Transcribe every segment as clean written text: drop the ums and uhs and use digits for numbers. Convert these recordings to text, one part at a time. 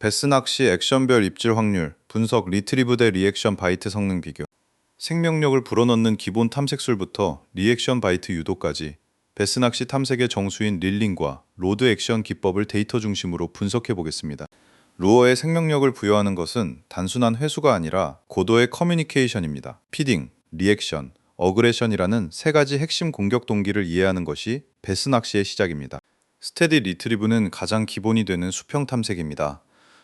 베스 낚시 액션별 입질 확률, 분석 리트리브 대 리액션 바이트 성능 비교. 생명력을 불어넣는 기본 탐색술부터 리액션 바이트 유도까지 베스 낚시 탐색의 정수인 릴링과 로드 액션 기법을 데이터 중심으로 분석해 보겠습니다. 루어에 생명력을 부여하는 것은 단순한 회수가 아니라 고도의 커뮤니케이션입니다. 피딩, 리액션, 어그레션이라는 세 가지 핵심 공격 동기를 이해하는 것이 베스 낚시의 시작입니다. 스테디 리트리브는 가장 기본이 되는 수평 탐색입니다.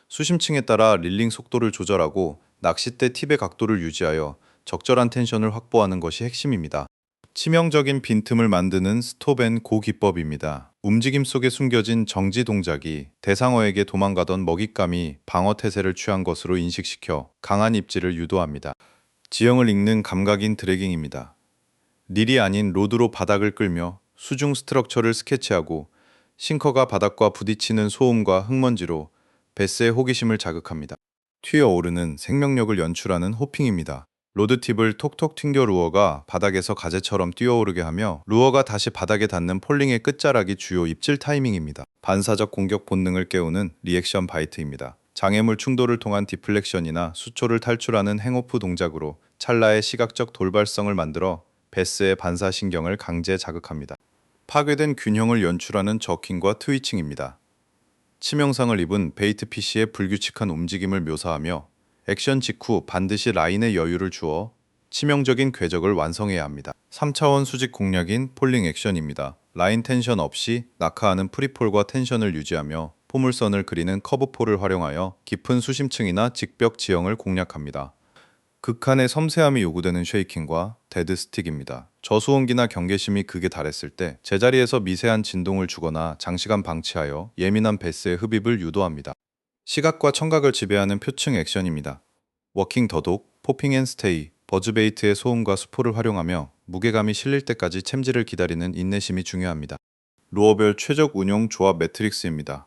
수심층에 따라 릴링 속도를 조절하고 낚싯대 팁의 각도를 유지하여 적절한 텐션을 확보하는 것이 핵심입니다. 치명적인 빈틈을 만드는 스톱앤고 기법입니다. 움직임 속에 숨겨진 정지 동작이 대상어에게 도망가던 먹잇감이 방어 태세를 취한 것으로 인식시켜 강한 입질을 유도합니다. 지형을 읽는 감각인 드래깅입니다. 릴이 아닌 로드로 바닥을 끌며 수중 스트럭처를 스케치하고 싱커가 바닥과 부딪히는 소음과 흙먼지로 베스의 호기심을 자극합니다. 튀어오르는 생명력을 연출하는 호핑입니다. 로드팁을 톡톡 튕겨 루어가 바닥에서 가재처럼 뛰어오르게 하며 루어가 다시 바닥에 닿는 폴링의 끝자락이 주요 입질 타이밍입니다. 반사적 공격 본능을 깨우는 리액션 바이트입니다. 장애물 충돌을 통한 디플렉션이나 수초를 탈출하는 행오프 동작으로 찰나의 시각적 돌발성을 만들어 베스의 반사신경을 강제 자극합니다. 파괴된 균형을 연출하는 저킹과 트위칭입니다. 치명상을 입은 베이트 피쉬의 불규칙한 움직임을 묘사하며 액션 직후 반드시 라인에 여유를 주어 치명적인 궤적을 완성해야 합니다. 3차원 수직 공략인 폴링 액션입니다. 라인 텐션 없이 낙하하는 프리폴과 텐션을 유지하며 포물선을 그리는 커브폴을 활용하여 깊은 수심층이나 직벽 지형을 공략합니다. 극한의 섬세함이 요구되는 쉐이킹과 데드 스틱입니다. 저수온기나 경계심이 극에 달했을 때 제자리에서 미세한 진동을 주거나 장시간 방치하여 예민한 베스의 흡입을 유도합니다. 시각과 청각을 지배하는 표층 액션입니다. 워킹 더독, 포핑 앤 스테이, 버즈베이트의 소음과 수포를 활용하며 무게감이 실릴 때까지 챔질을 기다리는 인내심이 중요합니다. 루어별 최적 운용 조합 매트릭스입니다.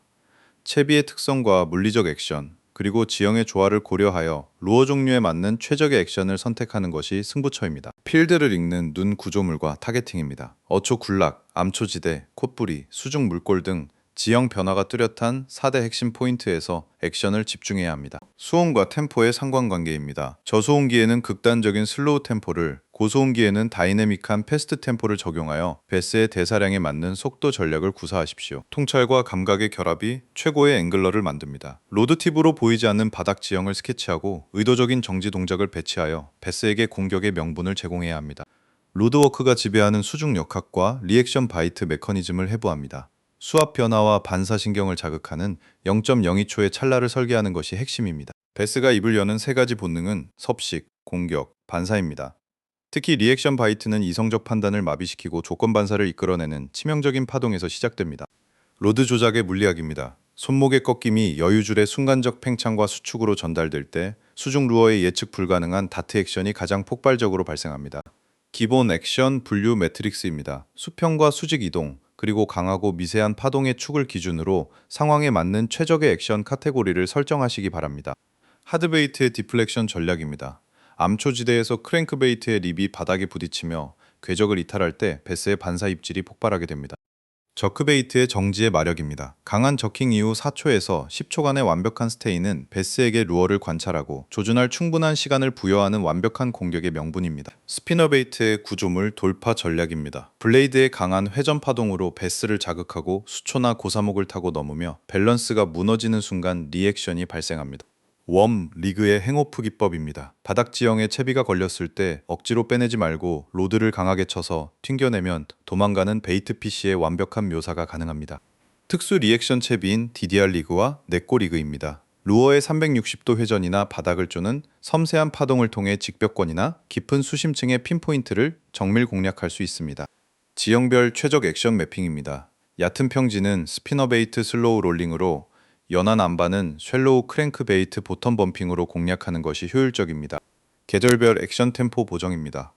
채비의 특성과 물리적 액션, 그리고 지형의 조화를 고려하여 루어 종류에 맞는 최적의 액션을 선택하는 것이 승부처입니다. 필드를 읽는 눈 구조물과 타겟팅입니다. 어초 군락, 암초지대, 콧부리, 수중 물골 등 지형 변화가 뚜렷한 4대 핵심 포인트에서 액션을 집중해야 합니다. 수온과 템포의 상관관계입니다. 저수온기에는 극단적인 슬로우 템포를, 고수온기에는 다이내믹한 패스트 템포를 적용하여 베스의 대사량에 맞는 속도 전략을 구사하십시오. 통찰과 감각의 결합이 최고의 앵글러를 만듭니다. 로드팁으로 보이지 않는 바닥 지형을 스케치하고 의도적인 정지 동작을 배치하여 베스에게 공격의 명분을 제공해야 합니다. 로드워크가 지배하는 수중 역학과 리액션 바이트 메커니즘을 해부합니다. 수압 변화와 반사신경을 자극하는 0.02초의 찰나를 설계하는 것이 핵심입니다. 베스가 입을 여는 세 가지 본능은 섭식, 공격, 반사입니다. 특히 리액션 바이트는 이성적 판단을 마비시키고 조건 반사를 이끌어내는 치명적인 파동에서 시작됩니다. 로드 조작의 물리학입니다. 손목의 꺾임이 여유줄의 순간적 팽창과 수축으로 전달될 때 수중 루어의 예측 불가능한 다트 액션이 가장 폭발적으로 발생합니다. 기본 액션 분류 매트릭스입니다. 수평과 수직 이동, 그리고 강하고 미세한 파동의 축을 기준으로 상황에 맞는 최적의 액션 카테고리를 설정하시기 바랍니다. 하드베이트의 디플렉션 전략입니다. 암초지대에서 크랭크베이트의 립이 바닥에 부딪히며 궤적을 이탈할 때 베스의 반사 입질이 폭발하게 됩니다. 저크베이트의 정지의 마력입니다. 강한 저킹 이후 4초에서 10초간의 완벽한 스테이는 베스에게 루어를 관찰하고 조준할 충분한 시간을 부여하는 완벽한 공격의 명분입니다. 스피너베이트의 구조물 돌파 전략입니다. 블레이드의 강한 회전 파동으로 베스를 자극하고 수초나 고사목을 타고 넘으며 밸런스가 무너지는 순간 리액션이 발생합니다. 웜, 리그의 행오프 기법입니다. 바닥 지형에 채비가 걸렸을 때 억지로 빼내지 말고 로드를 강하게 쳐서 튕겨내면 도망가는 베이트 피쉬의 완벽한 묘사가 가능합니다. 특수 리액션 채비인 DDR 리그와 네꼬 리그입니다. 루어의 360도 회전이나 바닥을 쪼는 섬세한 파동을 통해 직벽권이나 깊은 수심층의 핀포인트를 정밀 공략할 수 있습니다. 지형별 최적 액션 매핑입니다. 얕은 평지는 스피너베이트 슬로우 롤링으로, 연한 안반은 쉘로우 크랭크베이트 보텀 범핑으로 공략하는 것이 효율적입니다. 계절별 액션 템포 보정입니다.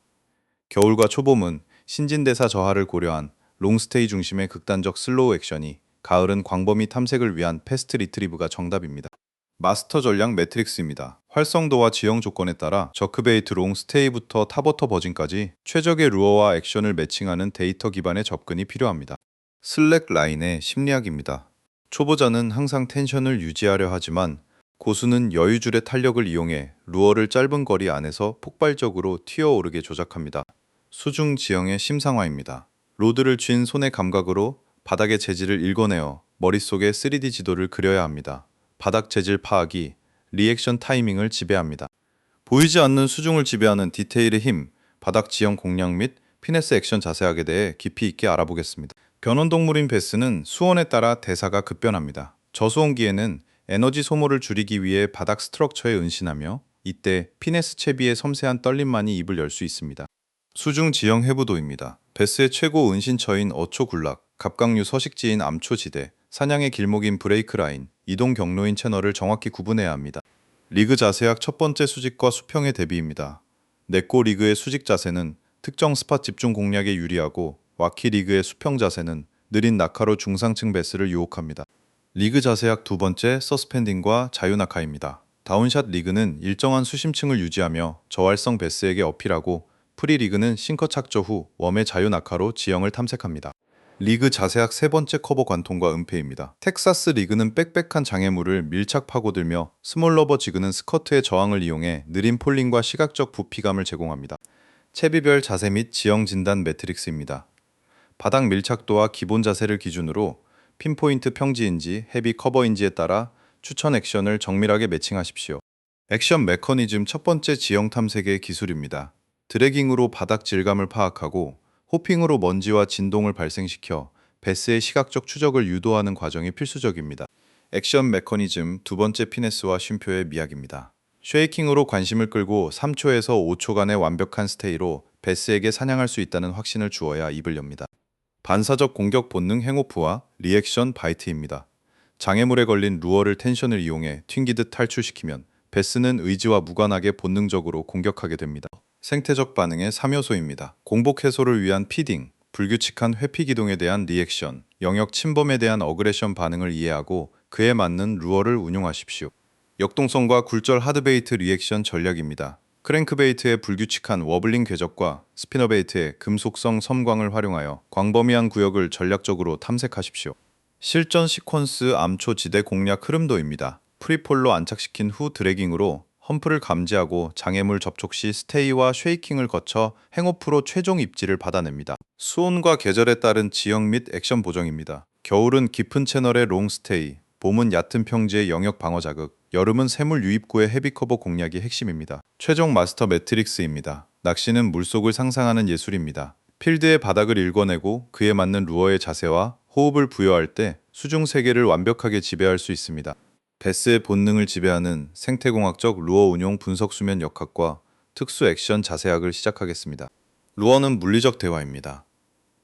겨울과 초봄은 신진대사 저하를 고려한 롱스테이 중심의 극단적 슬로우 액션이, 가을은 광범위 탐색을 위한 패스트 리트리브가 정답입니다. 마스터 전략 매트릭스입니다. 활성도와 지형 조건에 따라 저크베이트 롱스테이부터 탑워터 버진까지 최적의 루어와 액션을 매칭하는 데이터 기반의 접근이 필요합니다. 슬랙 라인의 심리학입니다. 초보자는 항상 텐션을 유지하려 하지만 고수는 여유줄의 탄력을 이용해 루어를 짧은 거리 안에서 폭발적으로 튀어오르게 조작합니다. 수중 지형의 심상화입니다. 로드를 쥔 손의 감각으로 바닥의 재질을 읽어내어 머릿속에 3D 지도를 그려야 합니다. 바닥 재질 파악이 리액션 타이밍을 지배합니다. 보이지 않는 수중을 지배하는 디테일의 힘, 바닥 지형 공략 및 피네스 액션 자세하게 대해 깊이 있게 알아보겠습니다. 변온동물인 베스는 수온에 따라 대사가 급변합니다. 저수온기에는 에너지 소모를 줄이기 위해 바닥 스트럭처에 은신하며 이때 피네스 채비의 섬세한 떨림만이 입을 열 수 있습니다. 수중 지형 해부도입니다. 베스의 최고 은신처인 어초 군락, 갑각류 서식지인 암초지대, 사냥의 길목인 브레이크 라인, 이동 경로인 채널을 정확히 구분해야 합니다. 리그 자세학 첫 번째 수직과 수평의 대비입니다. 네꼬 리그의 수직 자세는 특정 스팟 집중 공략에 유리하고 와키 리그의 수평 자세는 느린 낙하로 중상층 베스를 유혹합니다. 리그 자세학 두 번째 서스펜딩과 자유낙하입니다. 다운샷 리그는 일정한 수심층을 유지하며 저활성 베스에게 어필하고 프리 리그는 싱커 착저 후 웜의 자유낙하로 지형을 탐색합니다. 리그 자세학 세 번째 커버 관통과 은폐입니다. 텍사스 리그는 빽빽한 장애물을 밀착 파고들며 스몰 러버 지그는 스커트의 저항을 이용해 느린 폴링과 시각적 부피감을 제공합니다. 채비별 자세 및 지형 진단 매트릭스입니다. 바닥 밀착도와 기본 자세를 기준으로 핀포인트 평지인지 헤비 커버인지에 따라 추천 액션을 정밀하게 매칭하십시오. 액션 메커니즘 첫 번째 지형 탐색의 기술입니다. 드래깅으로 바닥 질감을 파악하고 호핑으로 먼지와 진동을 발생시켜 베스의 시각적 추적을 유도하는 과정이 필수적입니다. 액션 메커니즘 두 번째 피네스와 쉼표의 미학입니다. 쉐이킹으로 관심을 끌고 3초에서 5초간의 완벽한 스테이로 베스에게 사냥할 수 있다는 확신을 주어야 입을 엽니다. 반사적 공격 본능 행오프와 리액션 바이트입니다. 장애물에 걸린 루어를 텐션을 이용해 튕기듯 탈출시키면 베스는 의지와 무관하게 본능적으로 공격하게 됩니다. 생태적 반응의 3요소입니다. 공복 해소를 위한 피딩, 불규칙한 회피 기동에 대한 리액션, 영역 침범에 대한 어그레션 반응을 이해하고 그에 맞는 루어를 운용하십시오. 역동성과 굴절 하드베이트 리액션 전략입니다. 크랭크베이트의 불규칙한 워블링 궤적과 스피너베이트의 금속성 섬광을 활용하여 광범위한 구역을 전략적으로 탐색하십시오. 실전 시퀀스 암초 지대 공략 흐름도입니다. 프리폴로 안착시킨 후 드래깅으로 험프를 감지하고 장애물 접촉 시 스테이와 쉐이킹을 거쳐 행오프로 최종 입지를 받아냅니다. 수온과 계절에 따른 지형 및 액션 보정입니다. 겨울은 깊은 채널의 롱 스테이, 봄은 얕은 평지의 영역 방어 자극, 여름은 새물 유입구의 헤비 커버 공략이 핵심입니다. 최종 마스터 매트릭스입니다. 낚시는 물속을 상상하는 예술입니다. 필드의 바닥을 읽어내고 그에 맞는 루어의 자세와 호흡을 부여할 때 수중 세계를 완벽하게 지배할 수 있습니다. 베스의 본능을 지배하는 생태공학적 루어 운용 분석 수면 역학과 특수 액션 자세학을 시작하겠습니다. 루어는 물리적 대화입니다.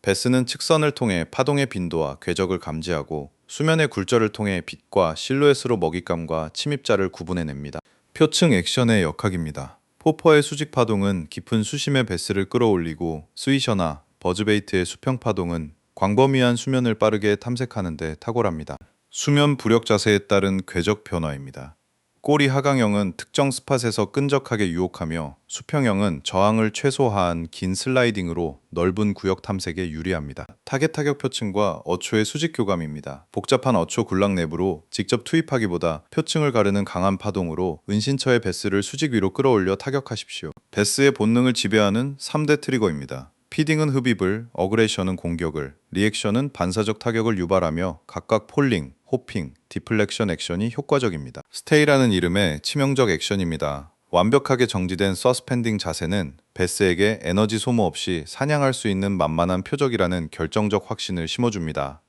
베스는 측선을 통해 파동의 빈도와 궤적을 감지하고 수면의 굴절을 통해 빛과 실루엣으로 먹잇감과 침입자를 구분해냅니다. 표층 액션의 역학입니다. 포퍼의 수직 파동은 깊은 수심의 베스를 끌어올리고 스위셔나 버즈베이트의 수평 파동은 광범위한 수면을 빠르게 탐색하는 데 탁월합니다. 수면 부력 자세에 따른 궤적 변화입니다. 꼬리 하강형은 특정 스팟에서 끈적하게 유혹하며 수평형은 저항을 최소화한 긴 슬라이딩으로 넓은 구역 탐색에 유리합니다. 타겟 타격 표층과 어초의 수직 교감입니다. 복잡한 어초 군락 내부로 직접 투입하기보다 표층을 가르는 강한 파동으로 은신처의 베스를 수직 위로 끌어올려 타격하십시오. 베스의 본능을 지배하는 3대 트리거입니다. 피딩은 흡입을, 어그레션은 공격을, 리액션은 반사적 타격을 유발하며 각각 폴링, 호핑, 디플렉션 액션이 효과적입니다. 스테이라는 이름의 치명적 액션입니다. 완벽하게 정지된 서스펜딩 자세는 베스에게 에너지 소모 없이 사냥할 수 있는 만만한 표적이라는 결정적 확신을 심어줍니다.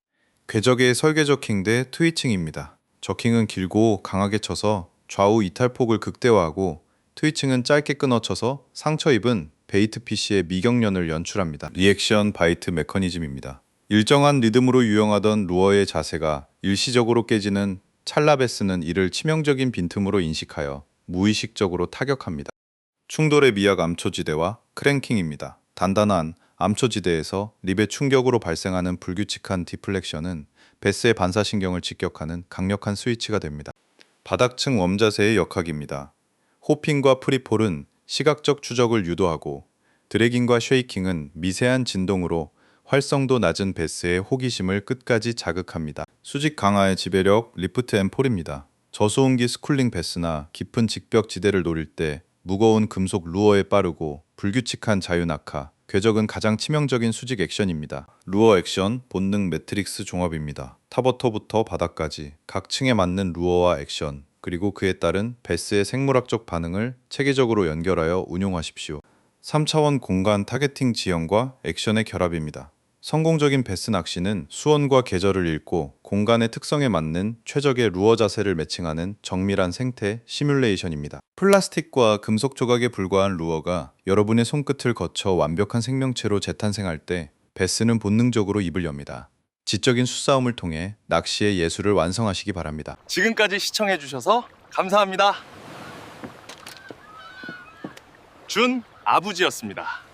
궤적의 설계 저킹 대 트위칭입니다. 저킹은 길고 강하게 쳐서 좌우 이탈폭을 극대화하고 트위칭은 짧게 끊어쳐서 상처 입은 베이트 피쉬의 미경련을 연출합니다. 리액션 바이트 메커니즘입니다. 일정한 리듬으로 유영하던 루어의 자세가 일시적으로 깨지는 찰나베스는 이를 치명적인 빈틈으로 인식하여 무의식적으로 타격합니다. 충돌의 미학 암초지대와 크랭킹입니다. 단단한 암초지대에서 립의 충격으로 발생하는 불규칙한 디플렉션은 베스의 반사신경을 직격하는 강력한 스위치가 됩니다. 바닥층 웜자세의 역학입니다. 호핑과 프리폴은 시각적 추적을 유도하고 드래깅과 쉐이킹은 미세한 진동으로 활성도 낮은 베스의 호기심을 끝까지 자극합니다. 수직 강화의 지배력 리프트 앤폴입니다. 저소음기 스쿨링 베스나 깊은 직벽 지대를 노릴 때 무거운 금속 루어에 빠르고 불규칙한 자유 낙하, 궤적은 가장 치명적인 수직 액션입니다. 루어 액션, 본능 매트릭스 종합입니다. 탑워터부터 바닥까지 각 층에 맞는 루어와 액션, 그리고 그에 따른 베스의 생물학적 반응을 체계적으로 연결하여 운용하십시오. 3차원 공간 타겟팅 지형과 액션의 결합입니다. 성공적인 베스 낚시는 수온과 계절을 읽고 공간의 특성에 맞는 최적의 루어 자세를 매칭하는 정밀한 생태 시뮬레이션입니다. 플라스틱과 금속 조각에 불과한 루어가 여러분의 손끝을 거쳐 완벽한 생명체로 재탄생할 때 베스는 본능적으로 입을 엽니다. 지적인 수싸움을 통해 낚시의 예술을 완성하시기 바랍니다. 지금까지 시청해주셔서 감사합니다. 준 아부지였습니다.